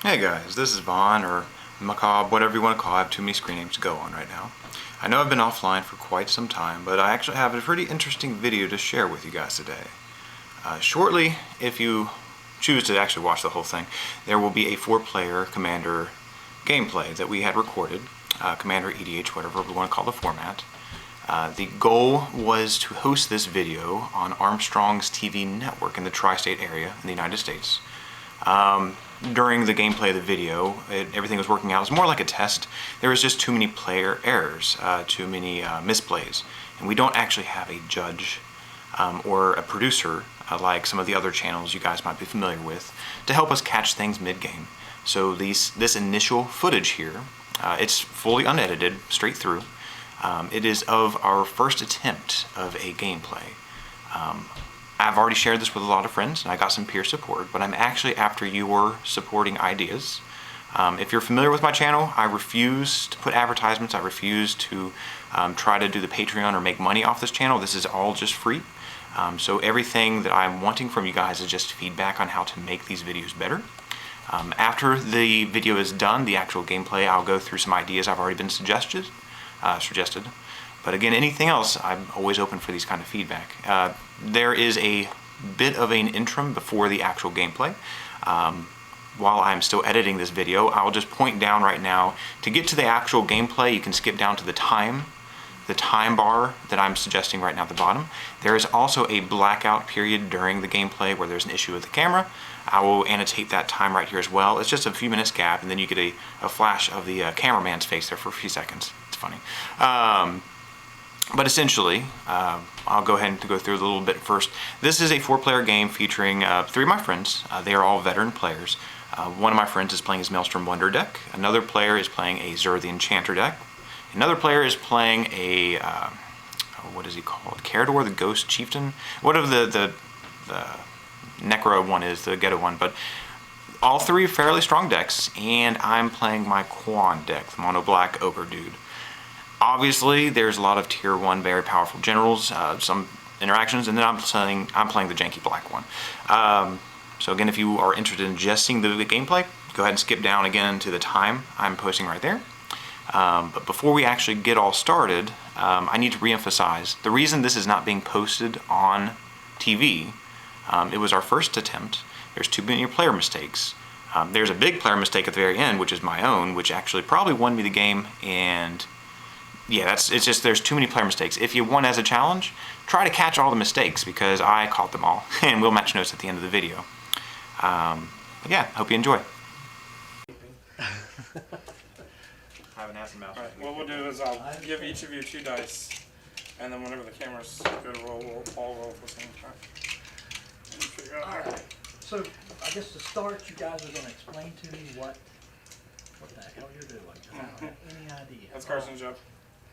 Hey guys, this is Vaughn, or Macabre, whatever you want to call it. I have too many screen names to go on right now. I know I've been offline for quite some time, but I actually have a pretty interesting video to share with you guys today. Shortly, if you choose to actually watch the whole thing, there will be a 4-player Commander gameplay that we had recorded, Commander EDH, whatever we want to call the format. The goal was to host this video on Armstrong's TV network in the tri-state area in the United States. During the gameplay of the video, everything was working out. It was more like a test. There was just too many player errors, too many misplays. And we don't actually have a judge or a producer like some of the other channels you guys might be familiar with to help us catch things mid-game. So this initial footage here, it's fully unedited, straight through. It is of our first attempt of a gameplay. I've already shared this with a lot of friends, and I got some peer support, but I'm actually after your supporting ideas. If you're familiar with my channel, I refuse to put advertisements. I refuse to try to do the Patreon or make money off this channel. This is all just free. So everything that I'm wanting from you guys is just feedback on how to make these videos better. After the video is done, the actual gameplay, I'll go through some ideas I've already been suggested. But again, anything else, I'm always open for these kind of feedback. There is a bit of an interim before the actual gameplay. While I'm still editing this video, I'll just point down right now. To get to the actual gameplay, you can skip down to the time bar that I'm suggesting right now at the bottom. There is also a blackout period during the gameplay where there's an issue with the camera. I will annotate that time right here as well. It's just a few minutes gap, and then you get a flash of the cameraman's face there for a few seconds. It's funny. But essentially, I'll go ahead and go through a little bit first. This is a 4-player game featuring 3 of my friends. They are all veteran players. One of my friends is playing his Maelstrom Wonder deck. Another player is playing a Zur the Enchanter deck. Another player is playing a, what is he called? Karador, the Ghost Chieftain? Whatever the Necro one is, the Ghetto one. But all 3 fairly strong decks, and I'm playing my Kuon deck, the Mono Black Ogre dude. Obviously, there's a lot of tier 1 very powerful generals, some interactions, and then I'm playing the janky black one. So again, if you are interested in just seeing the gameplay, go ahead and skip down again to the time I'm posting right there. But before we actually get all started, I need to reemphasize the reason this is not being posted on TV. It was our first attempt. There's too many player mistakes. There's a big player mistake at the very end, which is my own, which actually probably won me the game. And yeah, it's just there's too many player mistakes. If you won as a challenge, try to catch all the mistakes because I caught them all, and we'll match notes at the end of the video. Yeah, hope you enjoy. I haven't asked him out. Alright, what we'll do is I'll give each of you 2 dice, and then whenever the cameras go to roll, we'll all roll for the same time. Alright, so I guess to start, you guys are going to explain to me what the hell you're doing. I don't have any idea. That's Carson's job.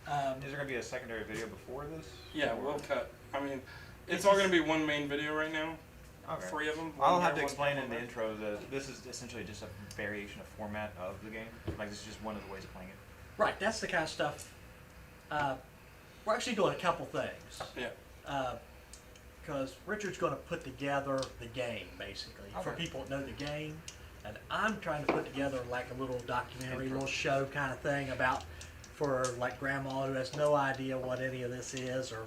Is there going to be a secondary video before this? Yeah, we'll cut. I mean, it's all going to be one main video right now. Okay. 3 of them. I'll have to explain in the intro that this is essentially just a variation of format of the game. Like, this is just one of the ways of playing it. Right, that's the kind of stuff. We're actually doing a couple things. Yeah. Because Richard's going to put together the game, basically, for people that know the game. And I'm trying to put together like a little documentary, little show kind of thing for like grandma who has no idea what any of this is, or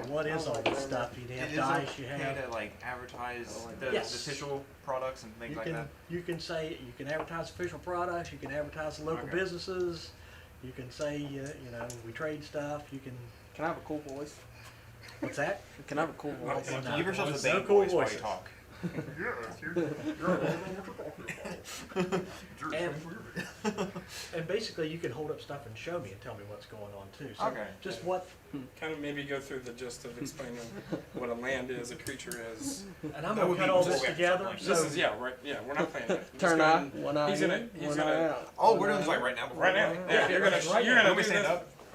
what is all this stuff. You have dice, you have to like advertise the Yes. official products and things like that. You can say, you can advertise official products, you can advertise the local businesses, you can say, you know, we trade stuff, you can... Can I have a cool voice? What's that? Can I have a cool voice? No. Give yourself a No big cool voice while you voices. talk. And basically you can hold up stuff and show me and tell me what's going on too. So Okay. just what... Kind of maybe go through the gist of explaining what a land is, a creature is. And I'm going to cut all this together. This is, yeah, right, yeah, we're not playing that. Turn eye, one eye He's in, gonna, he's one gonna, eye out. Oh, we're doing this like right now. right now. Yeah, you're gonna Right do now. this.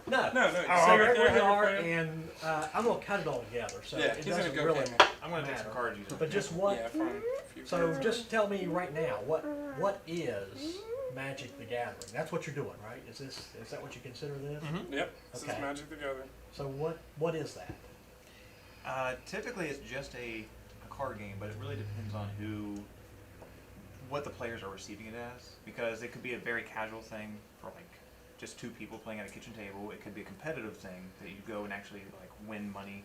No, No, so okay. right where you Yeah, are, yeah. and I'm going to cut it all together, so Yeah, it he's gonna doesn't go really camera. I'm going to take some cards. But just what... Yeah, fine. So just tell me right now, what is Magic the Gathering? That's what you're doing, right? Is that what you consider this? Yep, this is Okay. Magic the Gathering. So what is that? Typically, it's just a card game, but it really depends on what the players are receiving it as, because it could be a very casual thing for like just two people playing at a kitchen table. It could be a competitive thing that you go and actually like win money.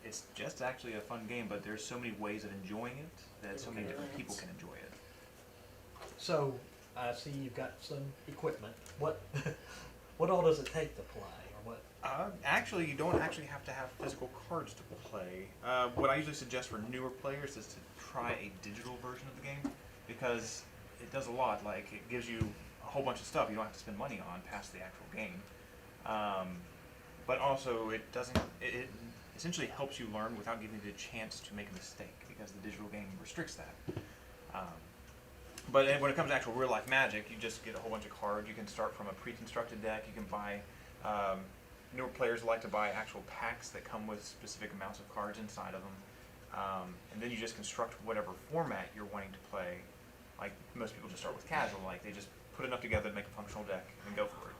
It's just actually a fun game, but there's so many ways of enjoying it that so many different people can enjoy it. So I see you've got some equipment. What what all does it take to play, or what? Actually, you don't actually have to have physical cards to play. What I usually suggest for newer players is to try a digital version of the game, because it does a lot. Like, it gives you a whole bunch of stuff you don't have to spend money on past the actual game. But also, it doesn't. It essentially helps you learn without giving you the chance to make a mistake, because the digital game restricts that. But when it comes to actual real-life Magic, you just get a whole bunch of cards. You can start from a pre-constructed deck. You can buy, newer players like to buy actual packs that come with specific amounts of cards inside of them. And then you just construct whatever format you're wanting to play. Like, most people just start with casual. Like, they just put enough together to make a functional deck and go for it.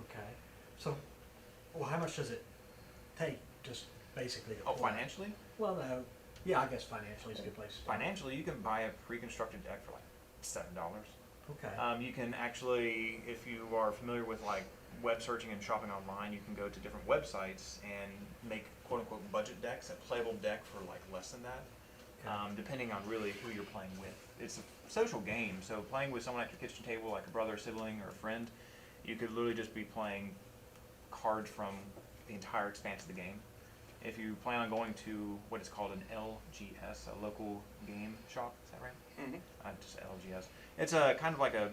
Okay. So, well, how much does it take, just basically to Oh, play? financially? Well, no. Yeah, I guess financially is a good place to start. Financially, you can buy a pre-constructed deck for like $7. Okay. You can actually, if you are familiar with like web searching and shopping online, you can go to different websites and make quote-unquote budget decks, a playable deck for like less than that, Okay. depending on really who you're playing with. It's a social game, so playing with someone at your kitchen table, like a brother, sibling, or a friend, you could literally just be playing cards from the entire expanse of the game. If you plan on going to what is called an LGS, a local game shop, is that right? Mm-hmm. Just LGS. It's a kind of like a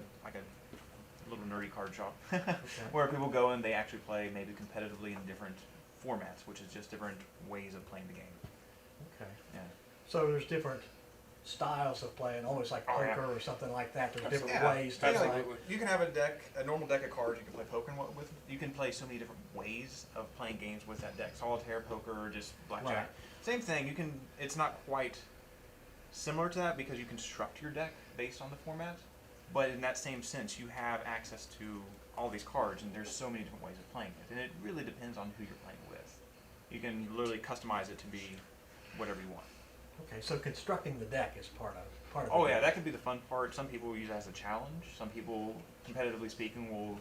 little nerdy card shop where people go and they actually play maybe competitively in different formats, which is just different ways of playing the game. Okay. Yeah. So there's different styles of playing, almost like Oh, yeah. poker or something like that. There's different Yeah, ways to yeah, play. like, you can have a normal deck of cards you can play poker with. You can play so many different ways of playing games with that deck. Solitaire, poker, or just blackjack. Right. Same thing. It's not quite similar to that because you construct your deck based on the format. But in that same sense, you have access to all these cards, and there's so many different ways of playing it. And it really depends on who you're playing with. You can literally customize it to be whatever you want. Okay, so constructing the deck is part of the Oh yeah, game. that could be the fun part. Some people use it as a challenge. Some people, competitively speaking, will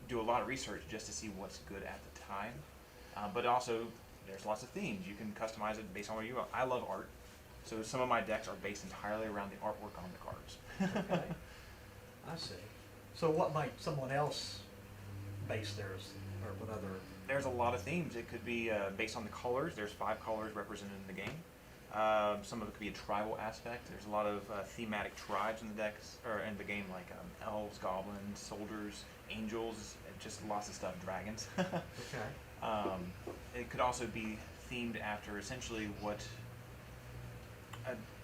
do a lot of research just to see what's good at the time. But also, there's lots of themes. You can customize it based on what you want. I love art, so some of my decks are based entirely around the artwork on the cards. Okay. I see. So what might someone else base theirs, or what other? There's a lot of themes. It could be based on the colors. There's 5 colors represented in the game. Some of it could be a tribal aspect. There's a lot of thematic tribes in the decks, or in the game, like elves, goblins, soldiers, angels, just lots of stuff, dragons. Okay. It could also be themed after essentially what,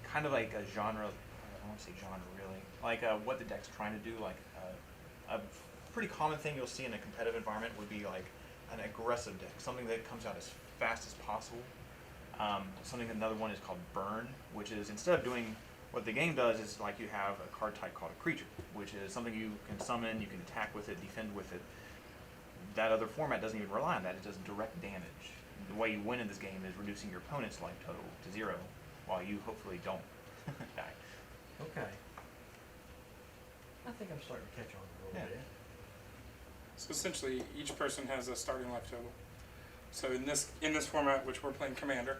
kind of like a genre, I don't want to say genre really, like what the deck's trying to do. Like a pretty common thing you'll see in a competitive environment would be like an aggressive deck, something that comes out as fast as possible. Another one is called Burn, which is instead of doing what the game does is like you have a card type called a creature, which is something you can summon, you can attack with it, defend with it. That other format doesn't even rely on that. It does direct damage. The way you win in this game is reducing your opponent's life total to 0, while you hopefully don't die. Okay. I think I'm starting to catch on a little bit. So essentially, each person has a starting life total. So in this format, which we're playing Commander,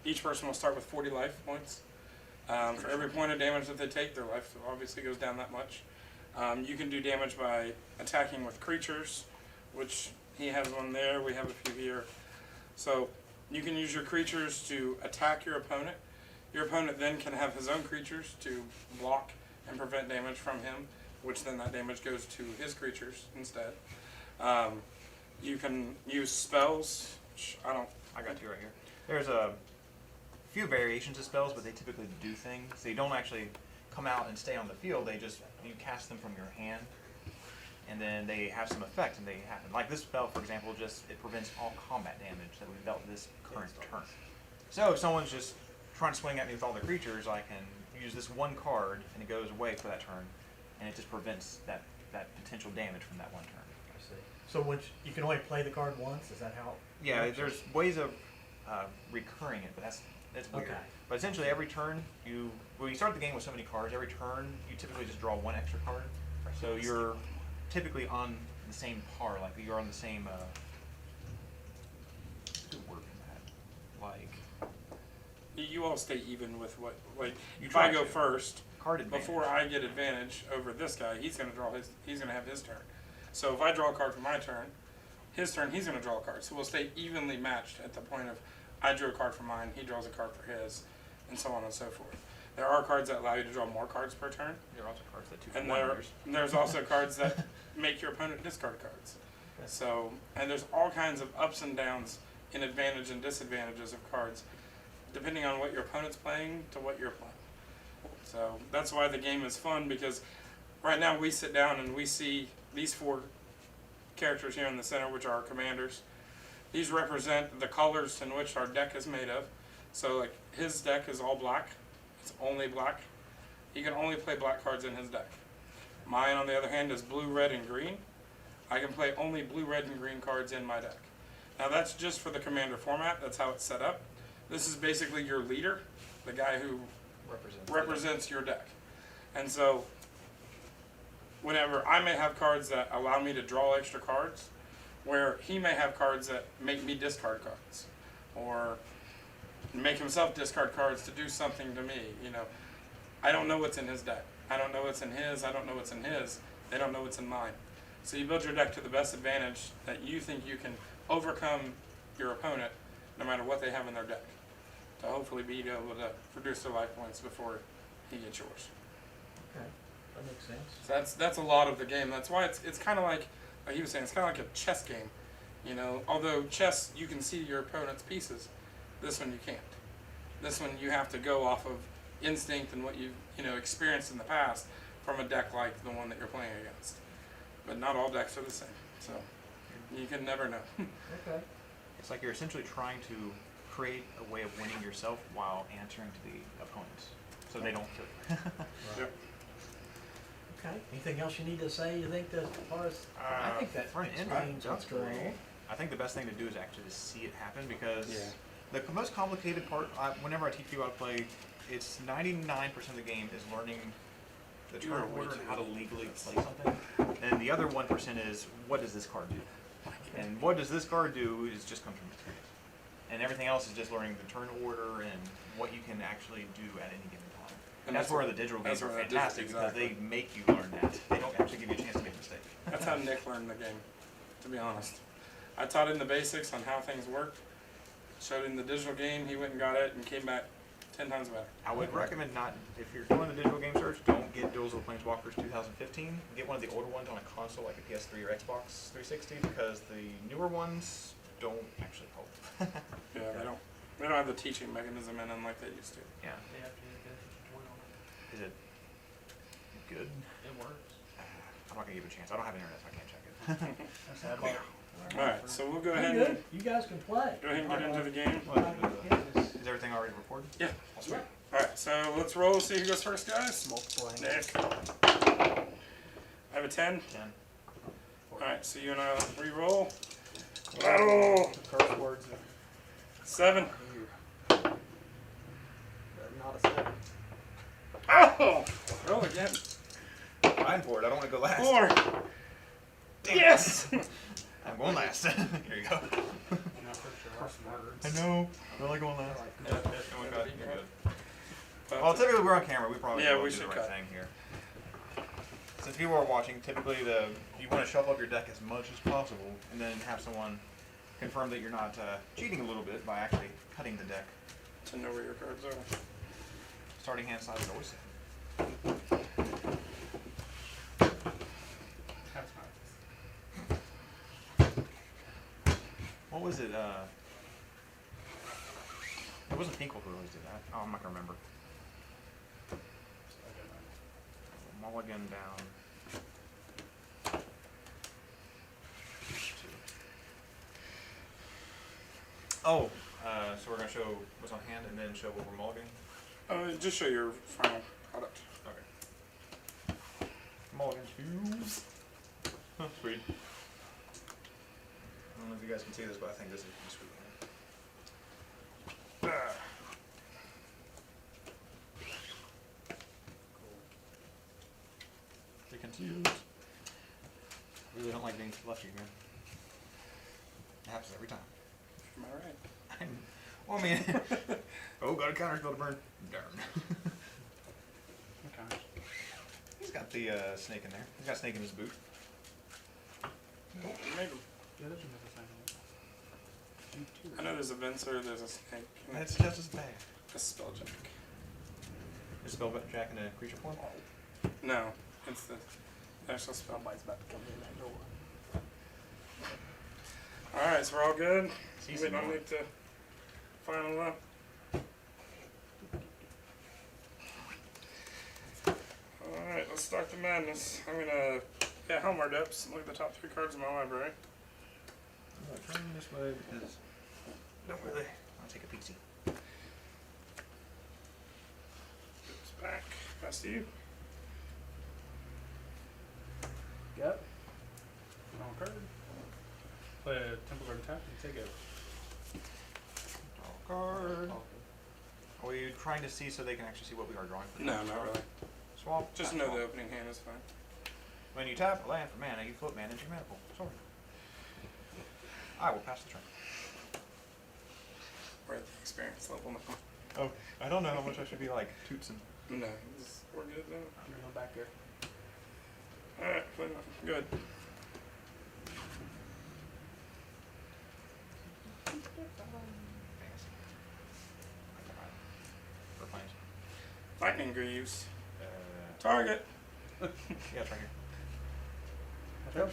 each person will start with 40 life points. For every point of damage that they take, their life obviously goes down that much. You can do damage by attacking with creatures, which he has one there, we have a few here. So you can use your creatures to attack your opponent. Your opponent then can have his own creatures to block and prevent damage from him, which then that damage goes to his creatures instead. You can use spells, which I got 2 right here. There's a few variations of spells, but they typically do things. They don't actually come out and stay on the field. You cast them from your hand, and then they have some effect, and they happen. Like this spell, for example, it prevents all combat damage that we've dealt this current turn. So if someone's just trying to swing at me with all their creatures, I can use this one card, and it goes away for that turn, and it just prevents that potential damage from that one turn. I see. So you can only play the card once? Is that how? Yeah, there's ways of recurring it, but that's It's weird. Okay. But essentially, every turn you start the game with so many cards. Every turn you typically just draw one extra card. So you're typically on the same par, like you're on the same. What's a good word for that? Like. You all stay even with what, like, You if try I go to. first, Card advantage. before I get advantage over this guy, he's gonna have his turn. So if I draw a card for my turn, his turn, he's gonna draw a card. So we'll stay evenly matched at the point of I drew a card for mine, he draws a card for his, and so on and so forth. There are cards that allow you to draw more cards per turn. There are also cards that do. And there's also cards that make your opponent discard cards. Okay. So, and there's all kinds of ups and downs in advantage and disadvantages of cards, depending on what your opponent's playing to what you're playing. So that's why the game is fun, because right now we sit down and we see these 4 characters here in the center, which are our commanders. These represent the colors in which our deck is made of. So like his deck is all black. It's only black. He can only play black cards in his deck. Mine, on the other hand, is blue, red, and green. I can play only blue, red, and green cards in my deck. Now that's just for the commander format. That's how it's set up. This is basically your leader, the guy who represents your deck. And so whenever I may have cards that allow me to draw extra cards, where he may have cards that make me discard cards, or make himself discard cards to do something to me. You know, I don't know what's in his deck. I don't know what's in his. I don't know what's in his. They don't know what's in mine. So you build your deck to the best advantage that you think you can overcome your opponent, no matter what they have in their deck, to hopefully be able to produce their life points before he gets yours. Okay, that makes sense. So that's a lot of the game. That's why it's kind of like he was saying, it's kind of like a chess game. You know, although chess, you can see your opponent's pieces, this one you can't. This one you have to go off of instinct and what you've experienced in the past from a deck like the one that you're playing against. But not all decks are the same, so you can never know. Okay. It's like you're essentially trying to create a way of winning yourself while answering to the opponents, so they don't kill you. Yep. Okay. Anything else you need to say, you think, as far as... I think that for an explains what's going on. I think the best thing to do is actually to see it happen, because the most complicated part, whenever I teach people how to play, it's 99% of the game is learning the turn order and how to legally play something. And the other 1% is, what does this card do? And what does this card do is just comes from experience. And everything else is just learning the turn order and what you can actually do at any given time. And that's where the digital games are fantastic, because they make you learn that. They don't actually give you a chance to make mistakes. That's how Nick learned the game, to be honest. I taught him the basics on how things worked, showed him the digital game, he went and got it, and came back 10 times better. I would recommend not, if you're doing the digital game search, don't get Duels of the Planeswalkers 2015. Get one of the older ones on a console like a PS3 or Xbox 360, because the newer ones don't actually hold. Yeah, they don't have the teaching mechanism in them like they used to. Yeah. Is it good? It works. I'm not gonna give it a chance. I don't have internet, so I can't check it. That's how it Alright, so we'll go Pretty ahead and good. You guys can play. go ahead and get into the game. Is everything already recorded? Yeah. Alright, so let's roll, see who goes first, guys. Multiple angles. Nick. I have a 10. 10. Alright, so you and I re-roll. Battle! Curse words. 7. Not a 7. Oh! Roll again. Fine for it. I don't want to go last. 4. Damn. Yes! I'm going last. Here you go. I know. I like going last. Yeah, Oh my God, you're good. Well, typically we're on camera. We probably Yeah, will we do should the right cut. thing here. Since people are watching, typically you want to shuffle up your deck as much as possible, and then have someone confirm that you're not cheating a little bit by actually cutting the deck. To know where your cards are. Starting hand side is always safe. That's What was it? It wasn't Pinkle who always did that. Oh, I'm not gonna remember. Mulligan down. Oh, so we're gonna show what's on hand and then show what we're mulliganing? just show your final product. Okay. Mulligan 2. Oh, sweet. I don't know if you guys can see this, but I think this is pretty sweet. I really don't like being lucky, man. It happens every time. Am I right? Well, I mean, oh, got a counter spell to burn. Darn. Okay. He's got the snake in there. He's got snake in his boot. Maybe. Yeah, there's another thing. I know there's a Venser, there's a snake, and That's just as bad. a Spelljack. Is Spelljack in a creature form? No, it's the actual spell. Somebody's about to come in that door. Alright, so we're all good? See We some don't more. need to final up. Alright, let's start the madness. I'm gonna get Helmar Depths and look at the top 3 cards in my library. I'm gonna turn this way because don't really. I'll take a peeksy. It's back. Pass to you. Yep. Wrong card. Play a Temple Guard tap and take it. Draw a card. Are we trying to see so they can actually see what we are drawing? No, not really. Swamp. Just tap, know swamp. the opening hand is fine. When you tap a land for mana, you flip mana into your mana pool. Sorry. I will pass the turn. We're at the experience level now. Oh, I don't know how much I should be like tootsing. No, we're good now. I'm going back there. Alright, good. For planes. Lightning Greaves. Target. Yeah, it's right here. Yep.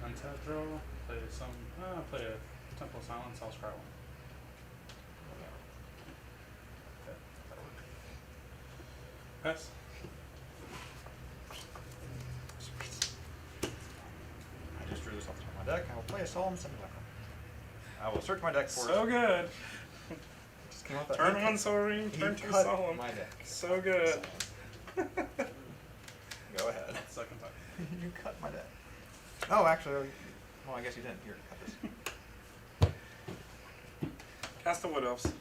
Untap draw. Play some. Play a Temple Silence. I'll scry one. Okay, that'll work. Pass. I just drew this off the top of my deck. I will play a Solemn Simulacrum. I will search my deck for So good. Just came off that. Turn 1 Soaring, You turn 2 cut Solemn. my deck. So good. Go ahead. Second time. You cut my deck. Oh, actually, well, I guess you didn't. Here, cut this. Cast the Wood Elves.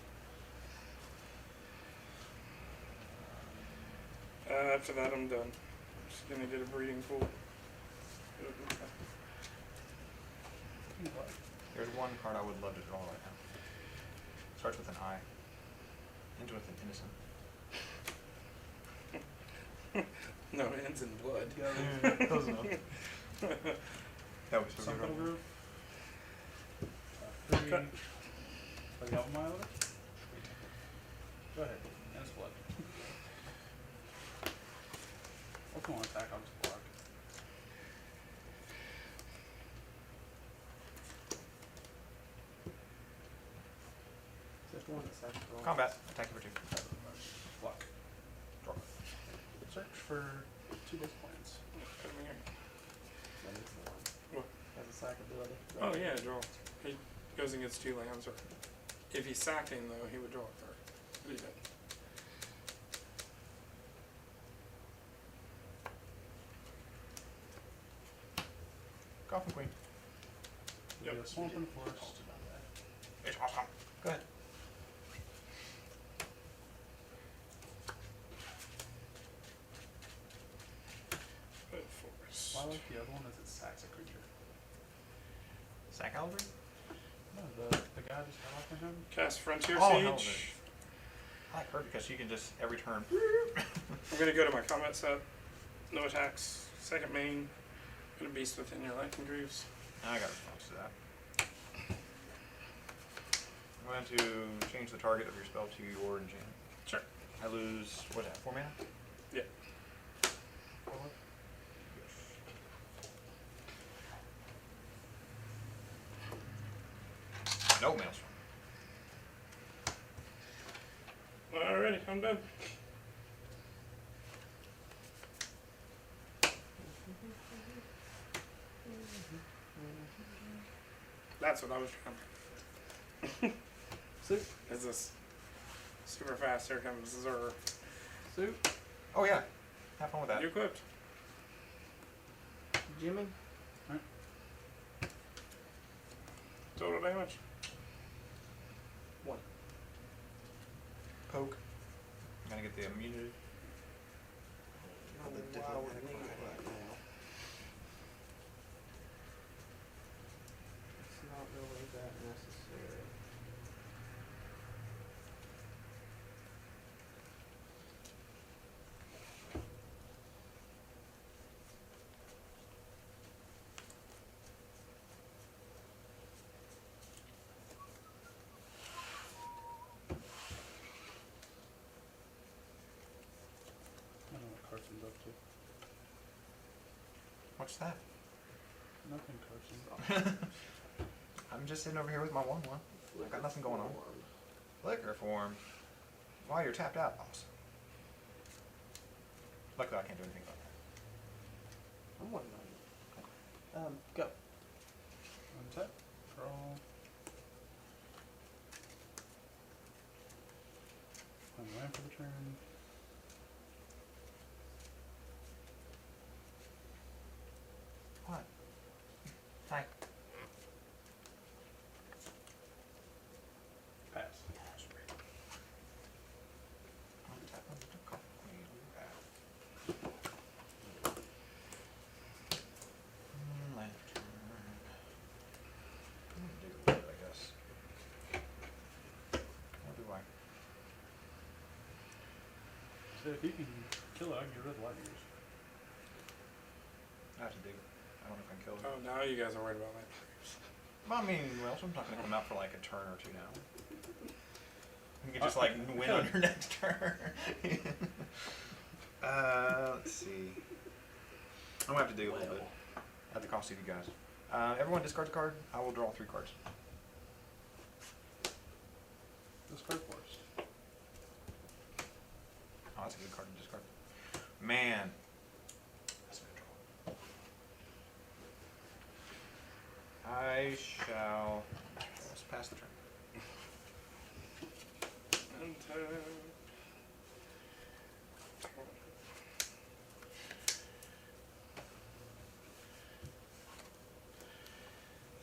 After that, I'm done. Just gonna get a breeding pool. There's one card I would love to draw right now. Starts with an I. Ends with an innocent. No, it ends in blood. Close enough. That was so Sunken good. Groove. 3. Cut. Play Double Matt. Go ahead. And it's blood. If you want to attack, I'll just block. Just one second. Combat. Attack for 2. Block. Draw. Search for 2 base points. Put 'em in here. That is the one. What? Has a sack ability. Oh yeah, draw. He goes and gets 2 lands. Or if he's sacking though, he would draw a card. What do you think? Coffin Queen. Yep. Be a Swamp and Forest. It's awesome. Go ahead. Red Forest. Why like the other one is it sacks a creature. Sack Aldrin? No, the guy just got off of him. Cast Frontier Oh, hell, Siege. I like her because she can just, every turn. I'm gonna go to my combat set. No attacks. Second main. Put a beast within your Lightning Greaves. I got a response to that. I'm going to change the target of your spell to your enchantment. Sure. I lose, what is that, 4 mana? Yeah. No Maelstrom. Alrighty, I'm done. That's what I was trying. Soup. Is this super fast? Here comes Zer. Soup. Oh yeah, have fun with that. You equipped. Jimmy. Total damage. 1. Poke. I'm gonna get the immunity. don't know why I would need it right now. It's not really that necessary. I don't know what Carson's up to. What's that? Nothing, Carson. I'm just sitting over here with my 1/1. I've got nothing going on. Flicker form. Wow, you're tapped out, boss. Luckily, I can't do anything about that. I'm waiting on you. Go. Untap. Draw. Play land for the turn. What? Hi. Pass. So if you can kill it, I can get rid of the light years. I have to dig it. I don't know if I can kill it. Oh, now you guys are worried about that. Well, I mean, Maelstrom's not going to come out for like a turn or two now. You can just like win on your next turn. Let's see. I'm going to have to dig a little bit at the cost of you guys. Everyone discards a card. I will draw 3 cards. Discard force. Oh, that's a good card to discard. Man. That's a good draw. I shall let's pass the turn.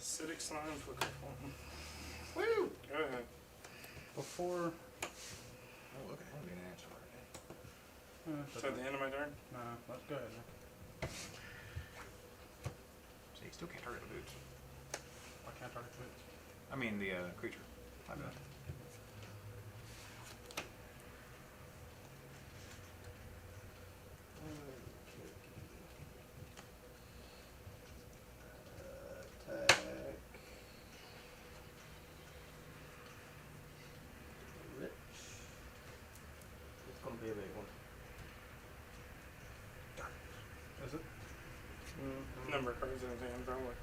Acidic slime flicker form. Woo! Go ahead. Before. Oh, look, I don't get an answer already. Is that the end of my turn? Nah, let's go ahead now. So you still can't target the boots. I can't target the boots. I mean the creature. My bad. Attack. Rich. It's gonna be a big one. Is it? Number of cards in his hand, probably.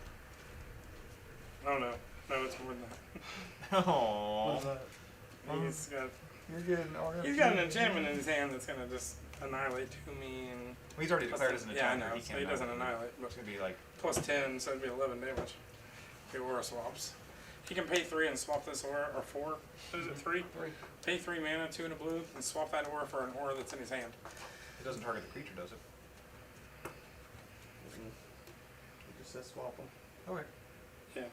Oh no. No, it's more than that. What Oh. is that? He's got You're getting RFP. he's got an enchantment in his hand that's gonna just annihilate to me and Well, he's already declared as an yeah, I attacker. know. So he can't doesn't annihilate, but It's gonna be like plus 10, so it'd be 11 damage. The aura swaps. He can pay 3 and swap this aura, or 4. What is it, 3? 3. Pay 3 mana, 2 in a blue, and swap that aura for an aura that's in his hand. it doesn't target the creature, does it? It just says swap them. Okay. Yeah.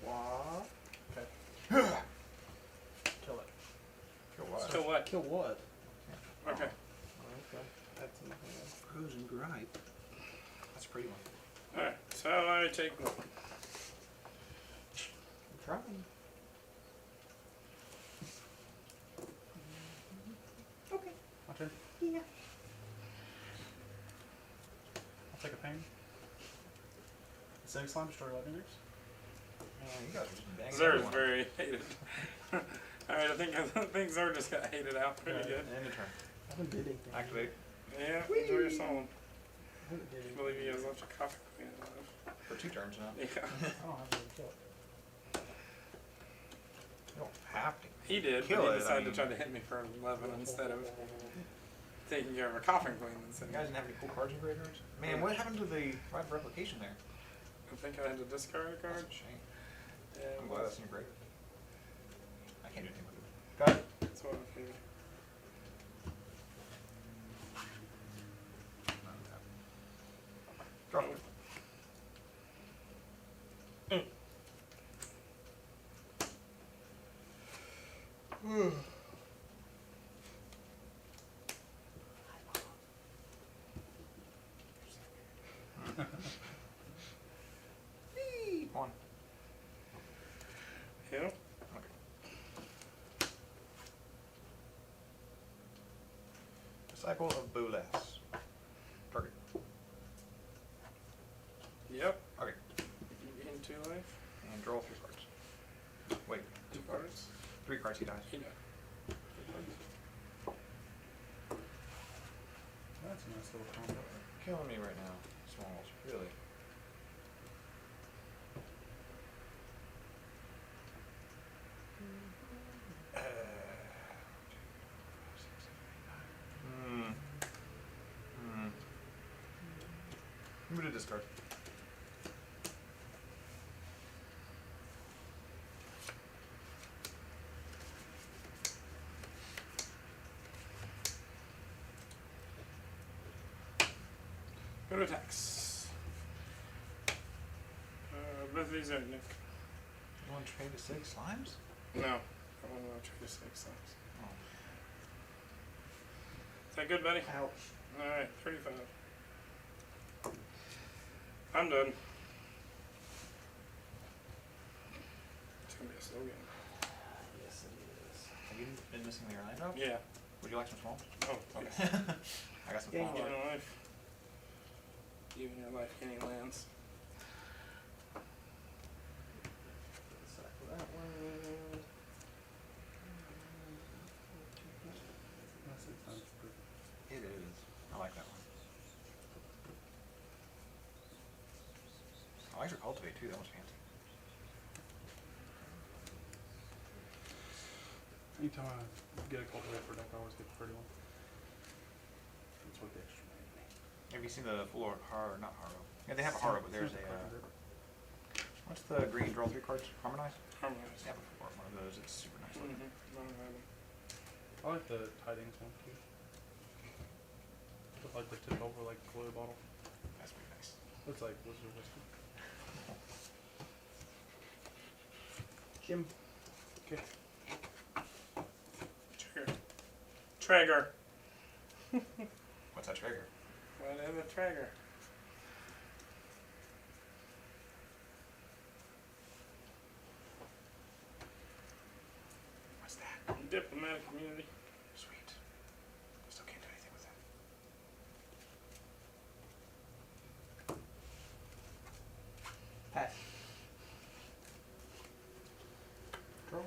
Swap. Kill it. Kill what? So what? Kill what? Okay. Okay. That's in the hand. Frozen gripe. That's a pretty one. Alright, so I take 1. I'm trying. Okay. My turn. Yeah. I'll take a pain. Acidic slime, destroy legendaries. You guys are just banging Zer is everyone. very hated. Alright, I think Zer just got hated out pretty good. End of turn. I haven't did anything. Activate. Yeah, enjoy your soul. I haven't did I anything. believe you guys left a coffee queen alive. For 2 turns now. Yeah. I don't have to kill it. You don't have to. He did, Kill but he it, decided I mean- to try to hit me for 11 instead of taking care of a coffin queen. You guys didn't have any cool cards in graveyards? Man, what happened to the right of replication there? I think I had to discard a That's card. a shame. Yeah, I'm glad that's in your graveyard. I can't do anything with it. Got it. that's what I figured. Drop it. Disciple of Bolas. Target. Yep. Okay. You gain 2 life. And draw 3 cards. Wait. 2 cards. 3 cards, he dies. He died. That's a nice little combo. Killing me right now. Smalls, really. I'm gonna discard. Go to attacks. Both of these are Nick. You want to trade to 6 slimes? No. I want to trade 6 times. Oh. Is that good, buddy? Ouch. Alright, 35. I'm done. It's gonna be a slow game. Yes, it is. Have you been missing your line drop? Yeah. Would you like some smalls? Oh, Okay. yes. I got some Game smalls. Even your life. Even your life gaining lands. Cycle that one. That's it. Sounds pretty. It is. I like that one. I like your cultivate too. That one's fancy. Anytime I get a cultivate for deck, I always get the pretty one. That's what the extra made me. Have you seen the full art Haro? Not Haro. Yeah, they have a Haro, but there's a. What's the green draw 3 cards? Harmonize? Harmonize. They have one of those. It's super nice looking. Don't have them. I like the tidings one too. With like the tip over like glue bottle. That's pretty nice. Looks like Wizard of Whiskey. Jim. Okay. Trigger. Trigger. What's that trigger? Whatever trigger. What's that? Diplomatic community. Sweet. Still can't do anything with that. Pass. Draw.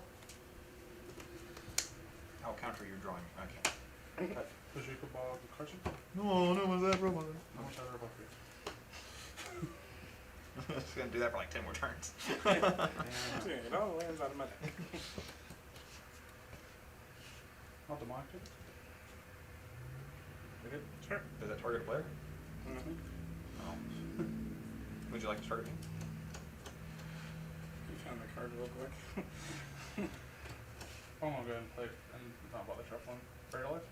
I'll counter your drawing. I can't. Did you put ball the Carson? No, no, what's that from? How much other above you? I'm just gonna do that for like 10 more turns. It all lands out of my deck. I'll demolish it. We good? Sure. Does that target a player? Mm-hmm. Oh. Would you like to target me? You found the card real quick. I'm gonna go ahead and play it and not bother shuffling. Very life.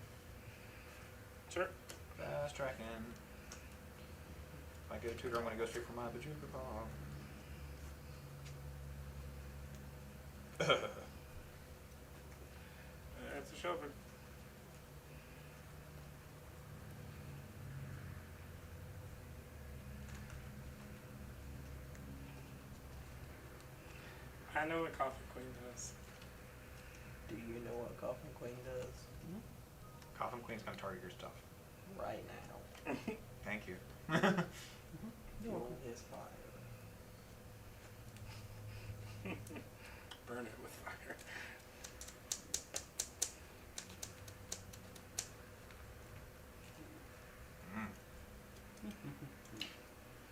Sure. Fast tracking. If I get a tutor, I'm gonna go straight for my Bajuka Ball. That's a shoulder. I know what Coffee Queen does. Do you know what Coffin Queen does? Coffin Queen's gonna target your stuff. Right now. Thank you. Fuel his fire. Burn it with fire.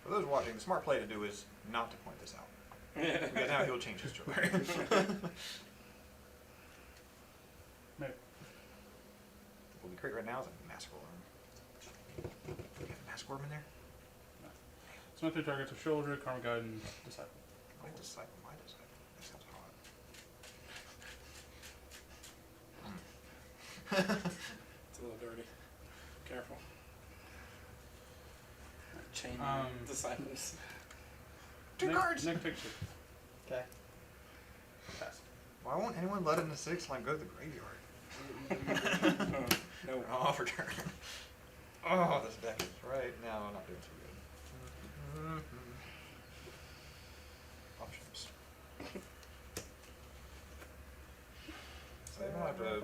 For those watching, the smart play to do is not to point this out. Because now he'll change his choice. Maybe. What we create right now is a massacre worm. You got a massacre worm in there? So my 3 targets are Shoulder, Karma Guide, and Disciple. My disciple, my disciple. That sounds hot. It's a little dirty. Careful. Chain disciples. 2 cards! Nick takes 6. Okay. Pass. Why won't anyone let in the 6 line go to the graveyard? No. Oh, for turn. Oh, this deck is right now not doing so good. Options. So they don't have to.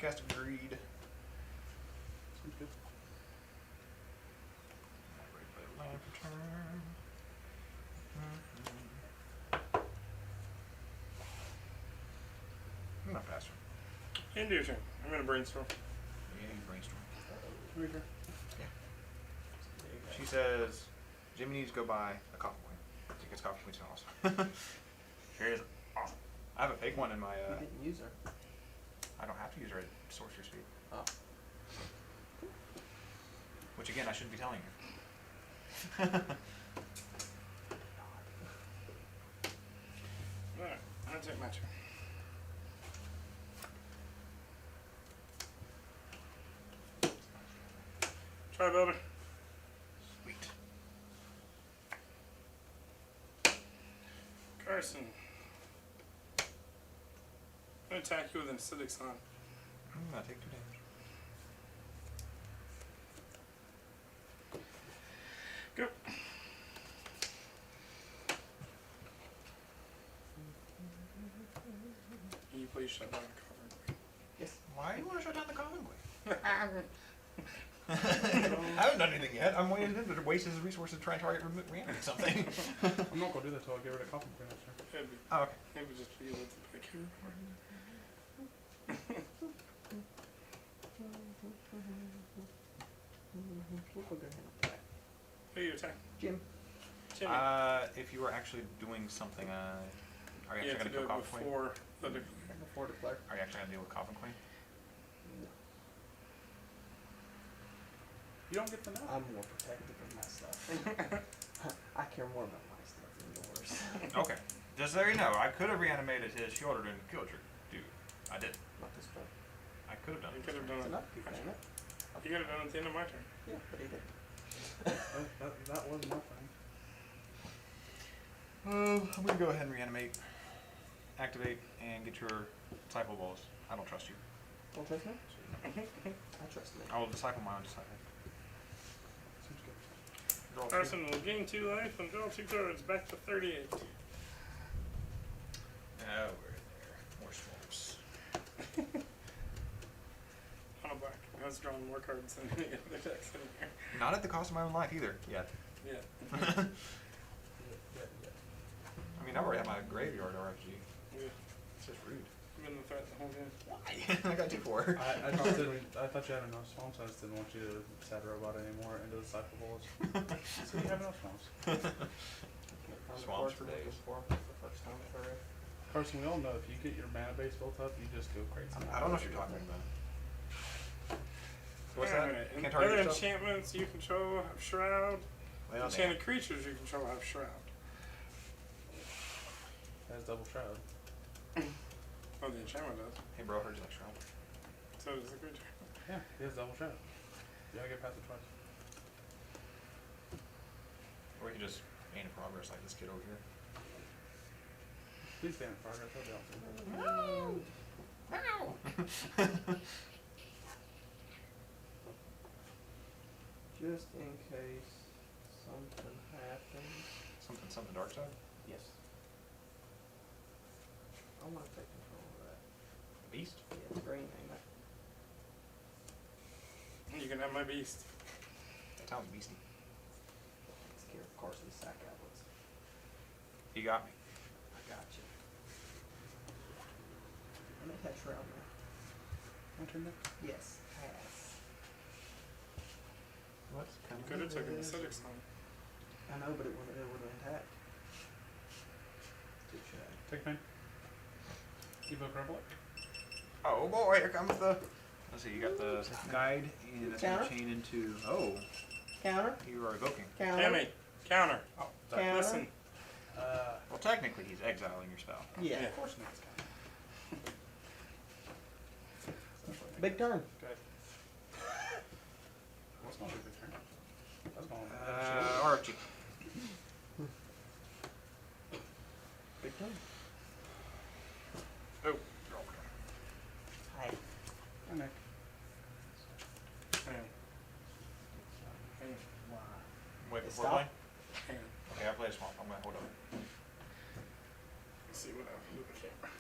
cast of Greed. Seems good. Ready to play land for turn. I'm not faster. End your turn. I'm gonna brainstorm. Yeah, you brainstorm. Right here. She says, Jimmy needs to go buy a coffin queen. She gets coffin queens awesome. Here it is. Awesome. I have a fake one in my, You didn't use her. I don't have to use her at sorcerer speed. Oh. Which again, I shouldn't be telling you. Alright, I'll take my turn. Try builder. Sweet. Carson. I'm gonna attack you with an acidic sun. I'm gonna take 2 damage. Go. Can you please shut down the cover? Yes. Why do you want to shut down the coffin queen? I haven't done anything yet. I'm waiting for him to waste his resources to try and target reanimate something. I'm not gonna do that until I get rid of Coffin Queen next turn. It'd be, Oh, okay. it would just be with the pick here. We'll go ahead and attack. Who are you attacking? Jim. Jimmy. If you were actually doing something, are you You actually have to going to do kill it coffin queen? before the Before declare. Are you actually going to deal with coffin queen? No. You don't get to know. I'm more protective of my stuff. I care more about my stuff than yours. Okay. Just so you know, I could have reanimated his shoulder and killed your dude. I did. Not this turn. I could have done You it. could have It's done an it. upkeep, ain't it? You could have done it at the end of my turn. Yeah, but he didn't. That was my thing. I'm going to go ahead and reanimate, activate, and get your disciple balls. I don't trust you. Don't trust me? I trust me. I will disciple my own disciple. Seems good. Draw 2. Carson will gain 2 life and draw 2 cards back to 38. Oh, we're in there. More swamps. On a black. I was drawing more cards than any other decks in here. Not at the cost of my own life either, yet. Yeah. Yeah. I mean, I've already had my graveyard RFG. Yeah. It's just rude. I'm in the threat the whole game. Why? I got 2 for her. I thought you had enough swamps. I just didn't want you to sad robot anymore into the cycle bullets. So you have enough swamps. Swamps for days. For the first time ever. Carson, we all know if you get your mana base built up, you just go crazy. I don't know what you're talking about. So what's that? Alright, and Can't target other yourself? enchantments you control have Shroud. Well, Enchanted creatures you control have Shroud. Has double shroud. Oh, the enchantment does. Hey bro, I heard you like Shroud. So does the creature. Yeah, he has double shroud. You gotta get past it twice. Or we could just gain progress like this kid over here. Please stay in progress. That'll be awesome. Just in case something happens. Something dark side? Yes. I want to take control of that. Beast? Yeah, it's green, ain't it? You can have my beast. That sounds beastie. Takes care of Carson's sack outlets. You got me. I got you. I'm gonna catch Shroud now. My turn next. Yes, pass. What's You could have taken the acidic stone. I know, but it would have attacked. Touche. Take pain. Evo crumple it. Oh boy, here comes the... Let's see, you got the guide, and that's going Counter? to chain into... Oh, Counter. you are evoking. Counter. Tammy, counter. Oh, Counter. Listen. well technically he's exiling your spell. Yeah. Yeah. Of course not. Big turn. Good. What's going to be the turn? That's going RFG. Big turn. Oh. Hi. Hi, Nick. Hang on. Hang on. Wait, It before stopped? playing? Hang on. Okay, I play a swamp. I'm going to hold on. Let's see what I can do with the camera.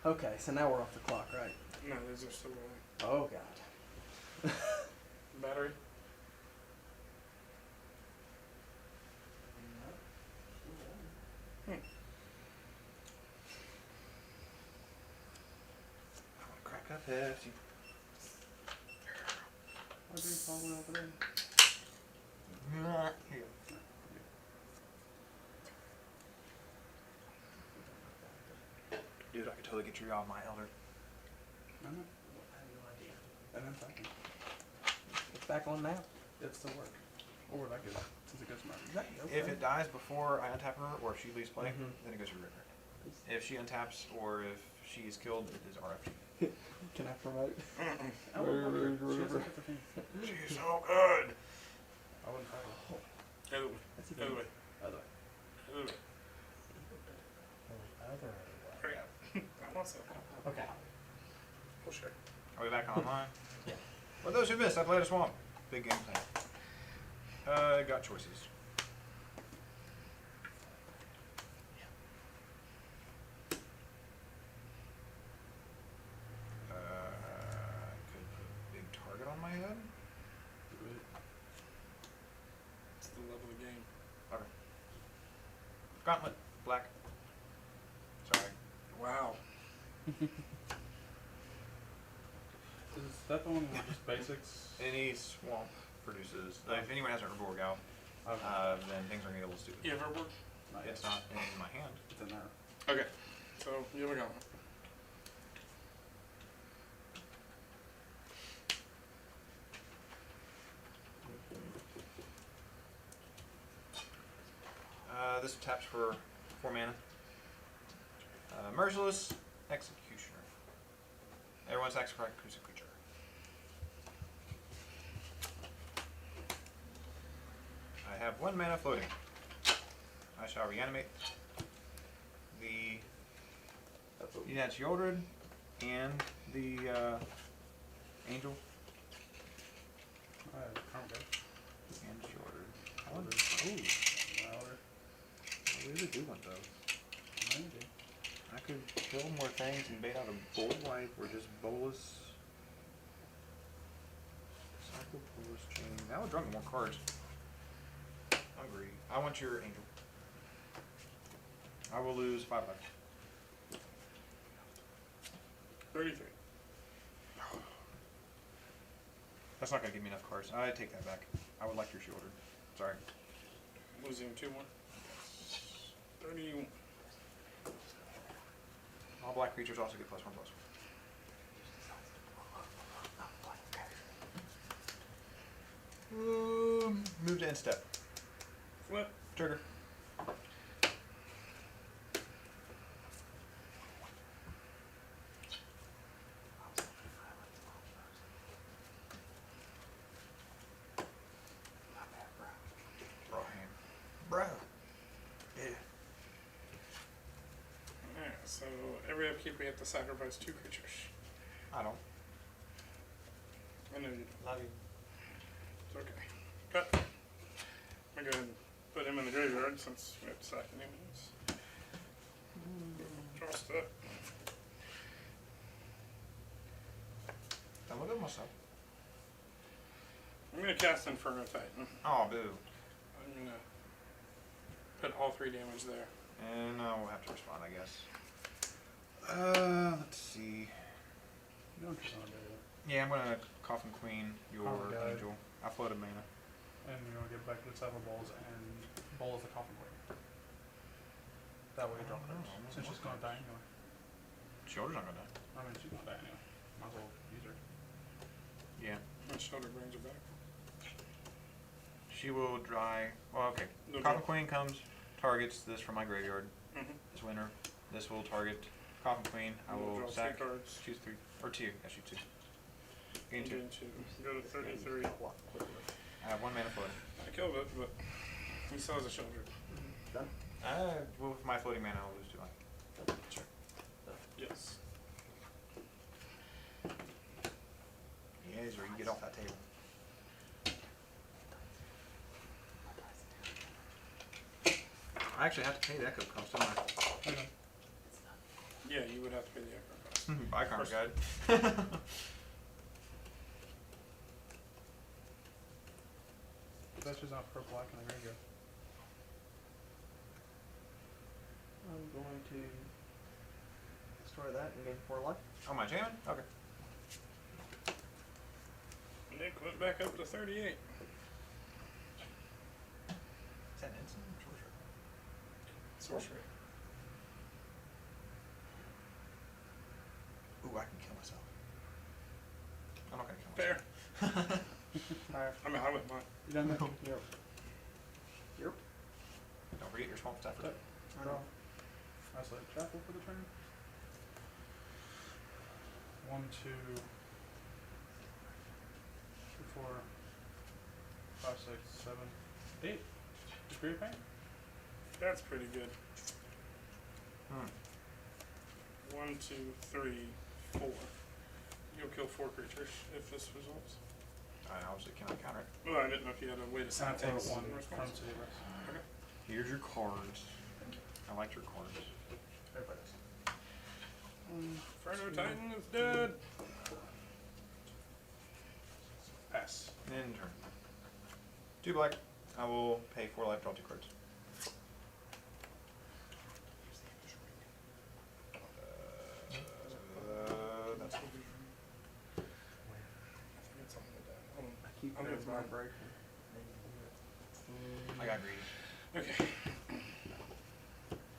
Okay, so now we're off the clock, right? No, these are still rolling. Oh god. Battery. Hmm. I want to crack up hefty. Why do you fall over there? Here. Dude, I could totally get you off my elder. No, no. I have no idea. And then second. It's back on now. It still work. Or would I get it? Since it goes to my If it dies before I untap her, or if she leaves play, Mhm. then it goes to your graveyard. If she untaps, or if she is killed, it is RFG. Can I promote? I wouldn't fuck her. She has a 15. She's so good! I wouldn't fuck her. Other way. That's Other way. Other way. Other way. Other way. Hurry up. I want some. Okay. We'll share. Are we back online? Yeah. For those who missed, I played a swamp. Big game plan. Got choices. Could put a big target on my head. Do it. It's the love of the game. Okay. Gauntlet. Black. Sorry. Wow. Is that the one with just basics? Any swamp produces. If anyone has an Herbivore Gal, Okay. then things are going to get a little stupid. You have herb work? Not It's yet. not in my hand. It's in there. Okay. So, you have a gauntlet. This taps for 4 mana. Merciless Executioner. Everyone sacrifice a creature. I have 1 mana floating. I shall reanimate the Unit's Yordred and the Angel Okay. and Yordred. Louder. I really do want those. Maybe. I could kill more things and bait out a bold wipe or just bolus. Cycle bolus chain. That would draw me more cards. Agree. I want your angel. I will lose 5 life. 33. That's not gonna give me enough cards. I take that back. I would like your shield. Sorry. Losing 2 more. 31. All black creatures also get +1/+1. Move to end step. Flip. Trigger. Bro. Yeah. Alright, so every upkeep we have to sacrifice 2 creatures. I don't. I know you don't. Love you. It's okay. Cut. I'm gonna go ahead and put him in the graveyard since we have to sack him. Draw stuff. I look at myself. I'm gonna cast Inferno Titan. Oh, boo. I'm gonna put all 3 damage there. And we'll have to respond, I guess. Let's see. You don't just want to do it. Yeah, I'm gonna Coffin Queen, your Oh, God. angel. I floated mana. And you're going to get back to the several bowls and bowl is the coffin queen. That way you draw cards. Since she's going to die anyway. Shoulder's not gonna die. I mean, she's going to die anyway. Might as well use her. Yeah. And shoulder brings her back. She will dry. Well, okay. No Coffin draw. Queen comes, targets this from my graveyard. Mm-hmm. This winner. This will target Coffin Queen. I will Draw sack. 3 cards. Choose 3. Or 2. I shoot 2. Gain 2. Gain 2. Go to 33. I have 1 mana floating. I killed it, but he still has a shoulder. Done. Well, with my floating mana, I'll lose 2 life. Sure. Yes. Yes, or you get off that table. I actually have to pay the echo cost, don't I? Okay. Yeah, you would have to pay the aggro cost. Buy card First- guide. That's just not per black in the graveyard. I'm going to destroy that and gain 4 life. Oh, my jamming? Okay. Nick went back up to 38. Is that an instant or sorcery? Sorcery. Ooh, I can kill myself. I'm not gonna kill Fair. myself. Alright. I mean, I wouldn't mind. You done that? Yep. Yep. Don't forget your swamp stuff. Yep. I know. Isolate chapel for the turn. 1, 2, 3, 4, 5, 6, 7, 8. Degree of pain. That's pretty good. Hmm. 1, 2, 3, 4. You'll kill 4 creatures if this resolves. I obviously cannot counter it. Well, I didn't know if you had a way to Sound simultaneous take 1 from response. city rest. Okay. Here's your cards. I like your cards. Everybody does. Inferno Titan is dead. Pass. End turn. 2 black. I will pay 4 life, draw 2 cards. That's I think it's something like that. I keep I'll their do it tomorrow. vibration. I got greedy. Okay.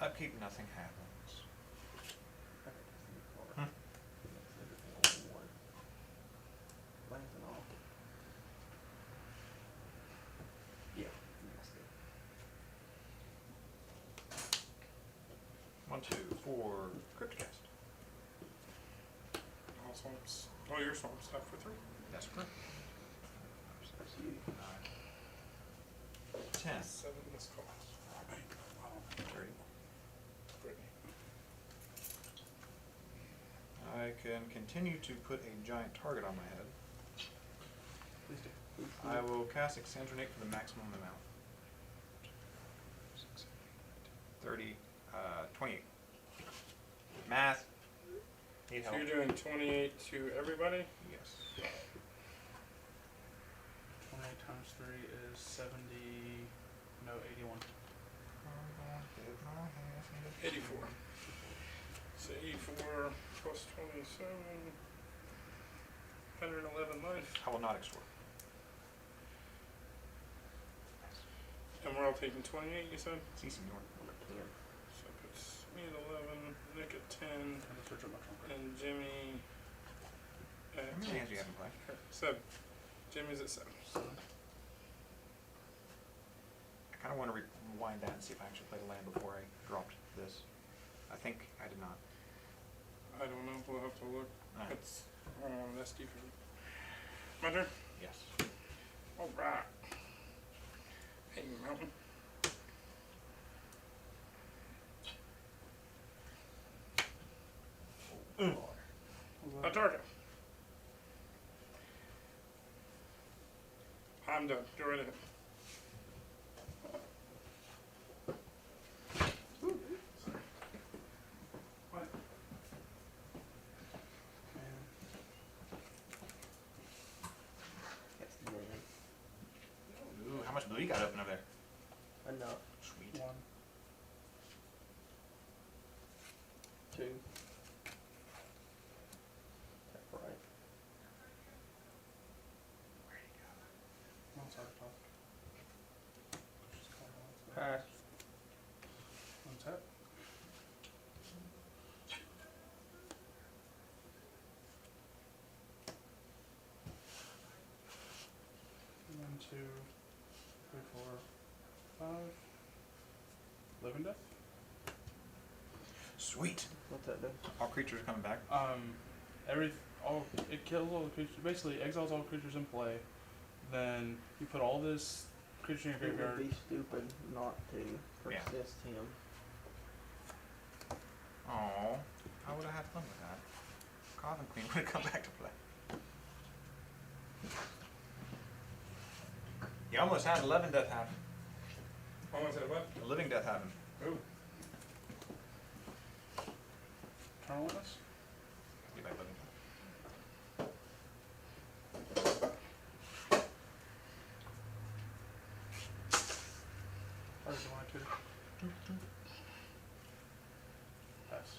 Upkeep, nothing happens. Okay, that's the new card. Makes everything all one. Lands and all. Yeah, that's good. 1, 2, 4. Cryptcast. All swamps. Oh, your swamp stuff for 3. That's correct. That's you. 10. 7 this cost. 30. Brittany. I can continue to put a giant target on my head. Please do. I will cast Exsanguinate for the maximum amount. 30, 28. Math. Need So help. you're doing 28 to everybody? Yes. 28 times 3 is 70. No, 81. 84. So 84 plus 27. 111 life. I will not extort. And we're all taking 28, you said? See, senor. So it puts me at 11, Nick at 10, And the search of my trunk. and Jimmy at How many hands do you have in play? 7. Jimmy's at 7. So, I kind of want to rewind that and see if I actually played a land before I dropped this. I think I did not. I don't know. We'll have to look. Alright. It's that's different. My turn? Yes. Alright. Hey, Mountain. A target. I'm done. Go right ahead. What? That's the name. Ooh, how much blue you got open over there? Enough. Sweet. 1. 2. That's right. Where'd he go? One side of top. Just call it one side. Pass. Untap. One, 2, 3, 4, 5. Living death. Sweet. What's that do? All creatures coming back. It kills all the creatures. Basically, exiles all creatures in play. Then you put all this creature in your It would graveyard. be stupid not to Yeah. persist him. Oh, I would have had fun with that. Coffin Queen would have come back to play. You almost had 11 death happen. Almost at what? A living death happen. Ooh. Turn Eternal Witness. Get back living. Or do you want to? Pass.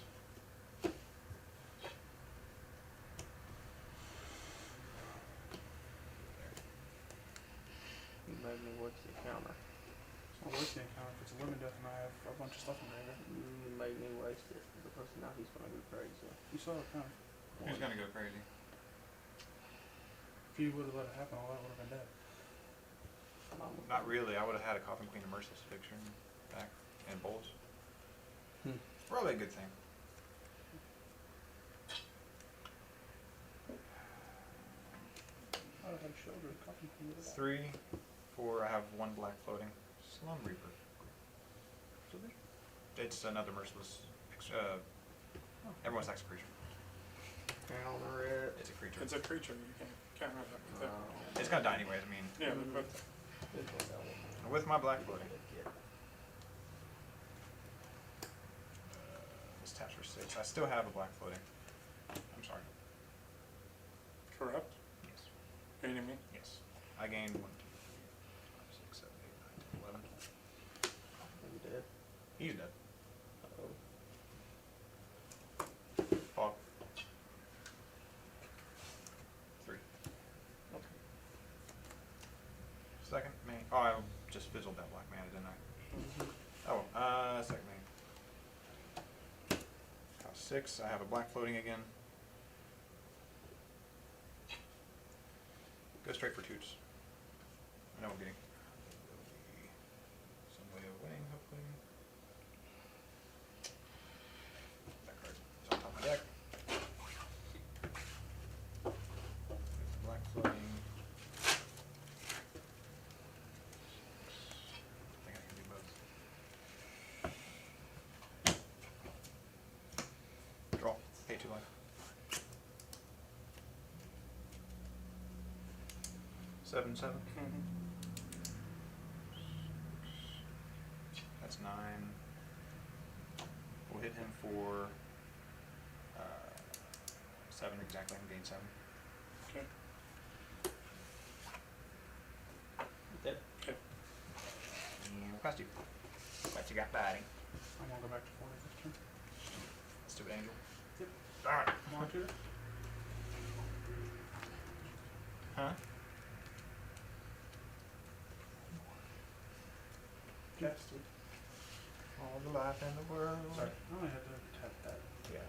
You made me watch the counter. It's not wasting account if it's a living death and I have a bunch of stuff in there. You made me waste it because now he's gonna go crazy. You saw it coming. Who's gonna go crazy? If you would have let it happen, all that would have been dead. Not really. I would have had a Coffin Queen of Merciless Fiction back and Bowls. Probably a good thing. I would have had a shoulder of coffee from the 3, 4. I have 1 black floating. Slum Reaper. It's another merciless. Everyone attacks a creature. Counter it. It's a creature. It's a creature. You can't counter that with that. It's gonna die anyways. I mean, Yeah, but with my black floating. This taps for 6. I still have a black floating. I'm sorry. corrupt. Yes. Enemy. Yes. I gained 1, 2, 3, 4, 5, 6, 7, 8, 9, 10, 11. You dead? He's dead. Oh. Fog. 3. Okay. Second main. Oh, I just fizzled that black mana, didn't I? Oh, second main. Cost 6. I have a black floating again. Go straight for toots. I know I'm getting. There will be some way of winning, hopefully. That card is on top of my deck. Black floating. I think I can do both. Draw. Pay 2 life. 7, 7. That's 9. We'll hit him for 7 exactly and gain 7. Okay. Dead. Okay. And past you. What you got, buddy? I'm gonna go back to 40 this turn. Let's do it, Angel. Yep. Alright. Want to? Huh? Casted. All the life in the world. Sorry, I only had to tap that. Yeah.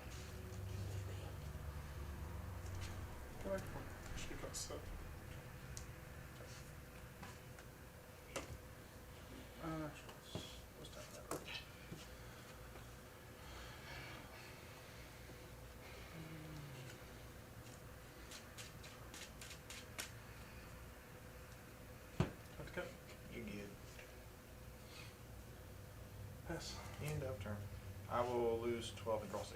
Go back to 40. She got stuck. Let's tap that. Have to cut. You get Pass. end of turn. I will lose 12 and draw 6.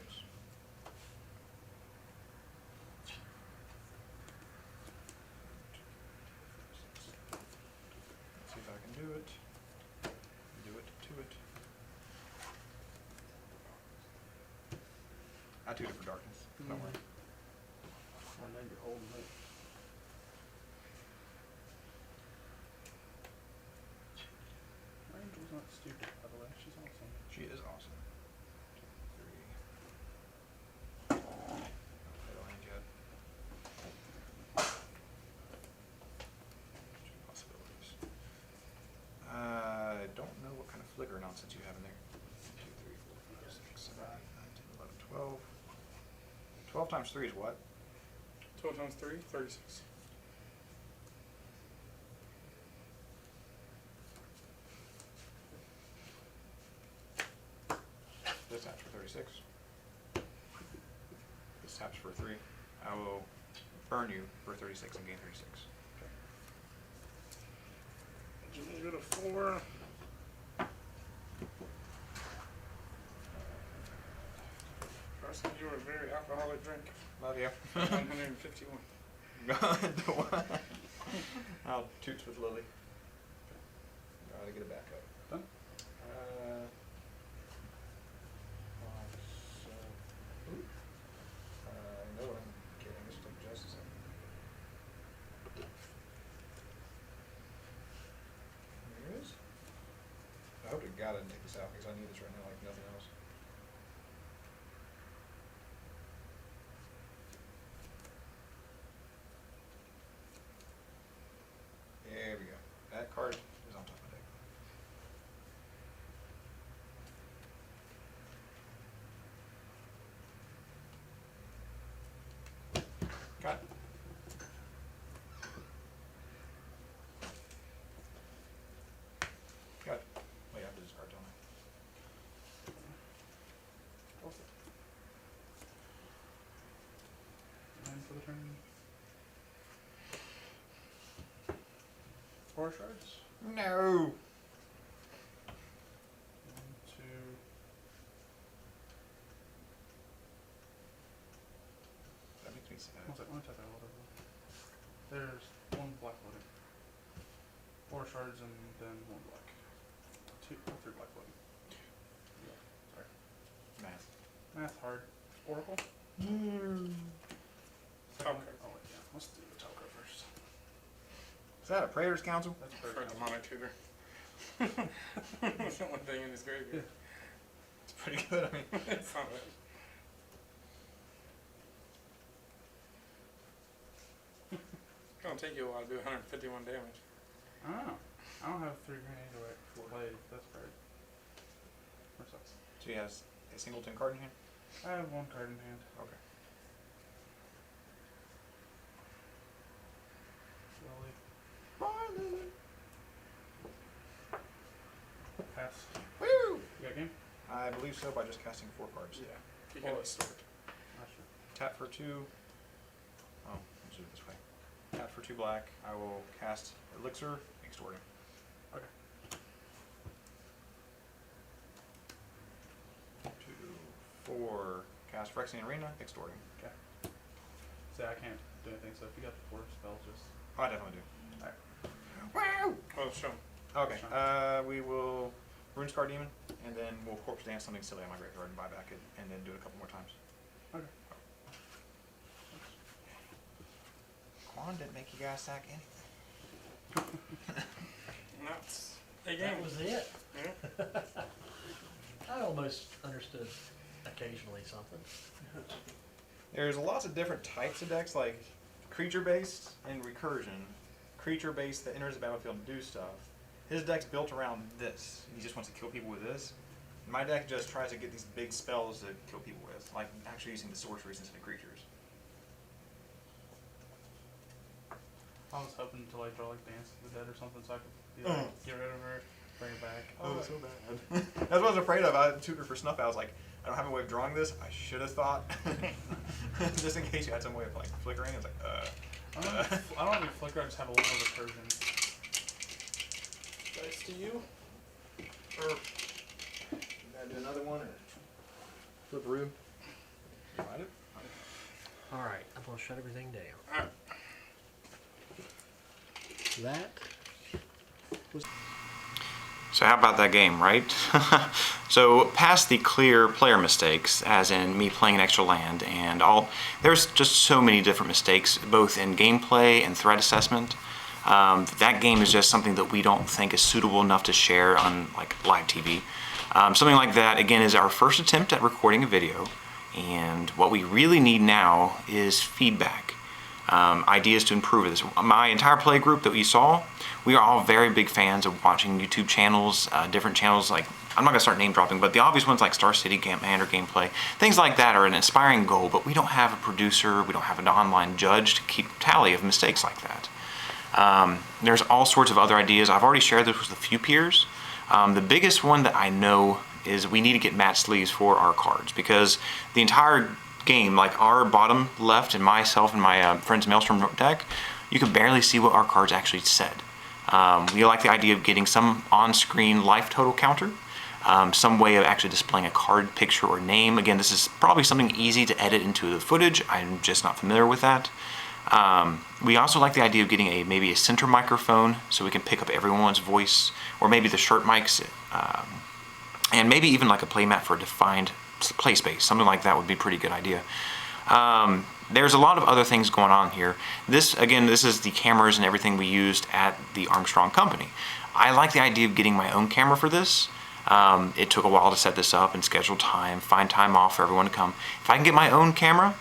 Let's see if I can do it. Do it to it. I tuned it for darkness. Don't worry. I know you're holding it. Angel's not stupid, by the way. She's awesome. She is awesome. 2, 3. Don't land yet. 2 possibilities. I don't know what kind of flicker nonsense you have in there. 2, 3, 4, 5, 6, 7, 8, 9, 10, 11, 12. 12 times 3 is what? 12 times 3, 36. This taps for 36. This taps for 3. I will burn you for 36 and gain 36. Give me a bit of 4. Carson, you are a very alcoholic drink. Love you. 151. I'll toots with Lily. Gotta get it back up. Done? 5, 7. Ooh. gotta take this out because I need this right now like nothing else. There we go. That card is on top of the deck. Got it. Got it. Wait, I have to discard, don't I? And for the turn. 4 shards. No. 1, 2. That makes me sad. One sec, let me check that whatever. There's 1 black floating. 4 shards and then 1 black. 3 black floating. Yeah, sorry. Math. Math hard. Oracle? Top Oh, card. wait, yeah. Let's do the top card first. Is that a Praetor's Council? That's For very the Demonic Tutor. That's the one thing in his graveyard. It's pretty good, I mean. It's not bad. It's gonna take you a while to do 151 damage. Oh. I don't have 3 grenades to play this card. Or sucks. So he has a singleton card in hand? I have 1 card in hand. Okay. Slowly. Pass. Woo! You got game? I believe so by just casting 4 cards. Yeah. You can sword. Not sure. Tap for 2. Oh, let's do it this way. Tap for 2 black. I will cast Elixir, extorting. Okay. 2, 4. Cast Phyrexian Arena, extorting. Okay. See, I can't do anything, so if you got the 4 spells, just. Oh, I definitely do. Alright. Wow! Oh, show 'em. Okay, we will Runescar Demon, and then we'll Corpse Dance something silly on my graveyard and buy back it, and then do it a couple more times. Okay. Kuon didn't make you guys sack anything. And that's a game. That was it. Yeah. I almost understood occasionally something. There's lots of different types of decks, like creature-based and recursion. Creature-based that enters the battlefield and do stuff. His deck's built around this. He just wants to kill people with this. My deck just tries to get these big spells to kill people with, like actually using the sorceries instead of creatures. I was hoping to like draw like Dance of the Dead or something so I could be like, get rid of her, bring it back. Oh, so bad. That's what I was afraid of. I tutored for Snuff. I was like, I don't have a way of drawing this. I should have thought. Just in case you had some way of like flickering. I was like, I don't have any flicker, I just have a lot of recursion. Dice to you. Or gotta do another one or flip a room. You mind it? All right, I'm gonna shut everything down. Alright. That was. So how about that game, right? So past the clear player mistakes, as in me playing an extra land and all, there's just so many different mistakes, both in gameplay and threat assessment. That game is just something that we don't think is suitable enough to share on like live TV. Something like that, again, is our first attempt at recording a video, and what we really need now is feedback. Ideas to improve this. My entire play group that we saw, we are all very big fans of watching YouTube channels, different channels like, I'm not going to start name dropping, but the obvious ones like Star City, Commander Gameplay, things like that are an inspiring goal, but we don't have a producer, we don't have an online judge to keep tally of mistakes like that. There's all sorts of other ideas. I've already shared this with a few peers. The biggest one that I know is we need to get matte sleeves for our cards, because the entire game, like our bottom left and myself and my friend's Maelstrom deck, you can barely see what our cards actually said. We like the idea of getting some on-screen life total counter, some way of actually displaying a card picture or name. Again, this is probably something easy to edit into the footage. I'm just not familiar with that. We also like the idea of getting maybe a center microphone so we can pick up everyone's voice, or maybe the shirt mics, and maybe even like a playmat for a defined play space. Something like that would be a pretty good idea. There's a lot of other things going on here. This is the cameras and everything we used at the Armstrong company. I like the idea of getting my own camera for this. It took a while to set this up and schedule time, find time off for everyone to come. If I can get my own camera,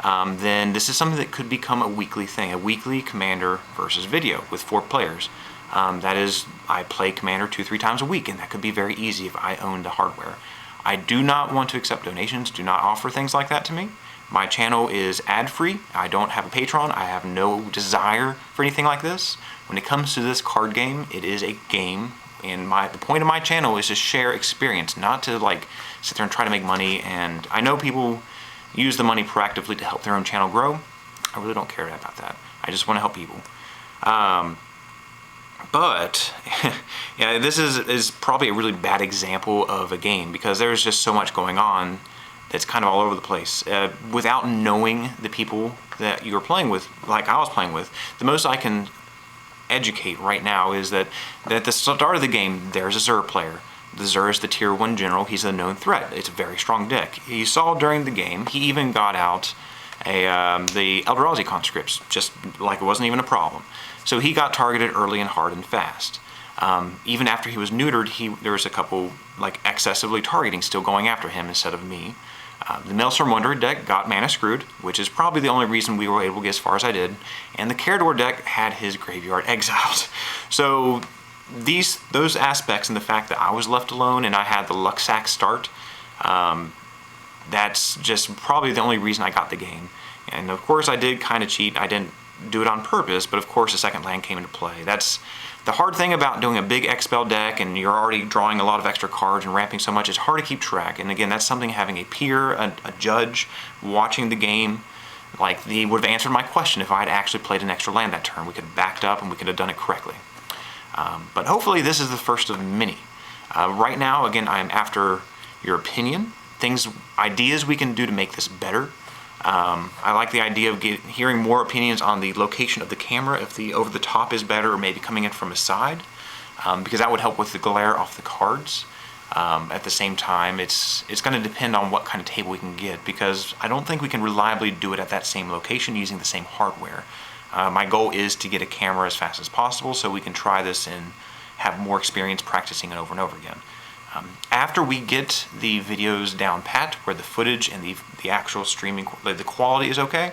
then this is something that could become a weekly thing, a weekly Commander versus video with 4 players. That is, I play Commander 2-3 times a week, and that could be very easy if I owned the hardware. I do not want to accept donations, do not offer things like that to me. My channel is ad-free. I don't have a Patreon. I have no desire for anything like this. When it comes to this card game, it is a game, and the point of my channel is to share experience, not to like sit there and try to make money. And I know people use the money proactively to help their own channel grow. I really don't care about that. I just want to help people. But yeah, this is probably a really bad example of a game because there's just so much going on that's kind of all over the place. Without knowing the people that you're playing with, like I was playing with, the most I can educate right now is that at the start of the game, there's a Zur player. The Zur is the tier 1 general. He's a known threat. It's a very strong deck. You saw during the game, he even got out the Eldrazi conscripts, just like it wasn't even a problem. So he got targeted early and hard and fast. Even after he was neutered, there was a couple like excessively targeting still going after him instead of me. The Maelstrom Wanderer deck got mana screwed, which is probably the only reason we were able to get as far as I did. And the Karador deck had his graveyard exiled. So those aspects and the fact that I was left alone and I had the Luxac start, that's just probably the only reason I got the game. And of course I did kind of cheat. I didn't do it on purpose, but of course the second land came into play. That's the hard thing about doing a big Expel deck and you're already drawing a lot of extra cards and ramping so much. It's hard to keep track. And again, that's something having a peer, a judge watching the game, like they would have answered my question if I had actually played an extra land that turn. We could have backed up and we could have done it correctly. But hopefully this is the first of many. Right now, again, I'm after your opinion, ideas we can do to make this better. I like the idea of hearing more opinions on the location of the camera, if the over the top is better or maybe coming in from a side, because that would help with the glare off the cards. At the same time, it's going to depend on what kind of table we can get, because I don't think we can reliably do it at that same location using the same hardware. My goal is to get a camera as fast as possible so we can try this and have more experience practicing it over and over again. After we get the videos down pat, where the footage and the actual streaming, the quality is okay,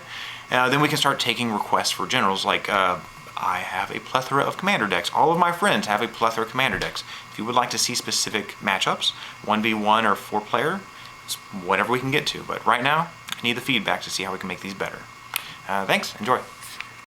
then we can start taking requests for generals. Like, I have a plethora of commander decks. All of my friends have a plethora of commander decks. If you would like to see specific matchups, 1v1 or 4-player, it's whatever we can get to. But right now, I need the feedback to see how we can make these better. Thanks, enjoy.